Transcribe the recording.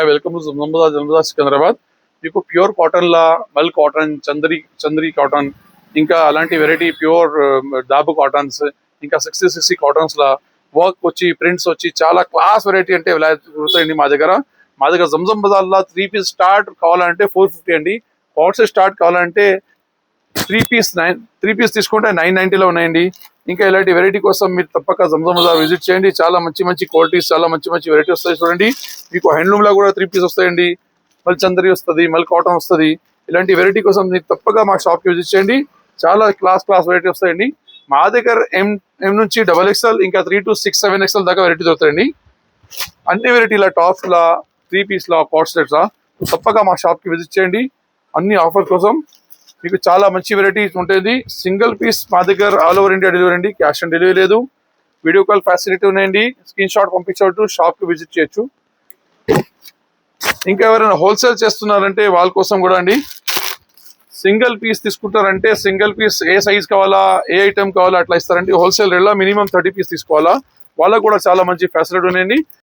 Welcome to జంబుదా Secunderabad. మీకు pure cotton లా మల్ cotton, Chanderi cotton, ఇంకా అలాంటి వెరైటీ ప్యూర్ దాబు కాటన్స్, ఇంకా 60 కాటన్స్ లా వర్క్ వచ్చి ప్రింట్స్ వచ్చి చాలా క్లాస్ వెరైటీ అంటే దొరుకుతాయండి మా దగ్గర. జంజం బజార్ లా 3 పీస్ స్టార్ట్ కావాలంటే 450 అండి. కాట్స్ స్టార్ట్ కావాలంటే 3 పీస్ తీసుకుంటే 990 లో ఉన్నాయండి. ఇంకా ఇలాంటి వెరైటీ కోసం మీరు తప్పక జంజం బజార్ విజిట్ చేయండి. చాలా మంచి క్వాలిటీస్, చాలా మంచి వెరైటీ వస్తాయి. చూడండి, మీకు హ్యాండ్లూమ్ లో కూడా 3 పీస్ వస్తాయండి. మళ్ళీ చందరి వస్తుంది, మళ్ళీ కాటన్ వస్తుంది. ఇలాంటి వెరైటీ కోసం మీరు తప్పక మా షాప్ కి విజిట్ చేయండి. చాలా క్లాస్ వెరైటీ వస్తాయండి. మా దగ్గర ఎం నుంచి XXL ఇంకా 3 to 6, 7XL దాకా వెరైటీ దొరుకుతాయండి. అన్ని వెరైటీల టాప్స్ లా, 3 పీస్ లా, కాట్ సెట్స్ లా తప్పక మా షాప్ కి విజిట్ చేయండి. అన్ని ఆఫర్ కోసం మీకు చాలా మంచి వెరైటీస్ ఉంటుంది. సింగిల్ పీస్ మా దగ్గర ఆల్ ఓవర్ ఇండియా డెలివరీ అండి. క్యాష్ ఆన్ డెలివరీ లేదు. వీడియో కాల్ ఫెసిలిటీ ఉన్నాయండి. స్క్రీన్ షాట్ పంపించవచ్చు, షాప్ కి విజిట్ చేయొచ్చు. ఇంకా ఎవరైనా హోల్సేల్ చేస్తున్నారంటే వాళ్ళ కోసం కూడా అండి, సింగిల్ పీస్ తీసుకుంటారంటే సింగిల్ పీస్ ఏ సైజ్ కావాలా, ఏ ఐటమ్ కావాలా అట్లా ఇస్తారండి. హోల్సేల్ రేట్ లో మినిమం 30 పీస్ తీసుకోవాలా. వాళ్ళకు కూడా చాలా మంచి ఫెసిలిటీ ఉన్నాయండి.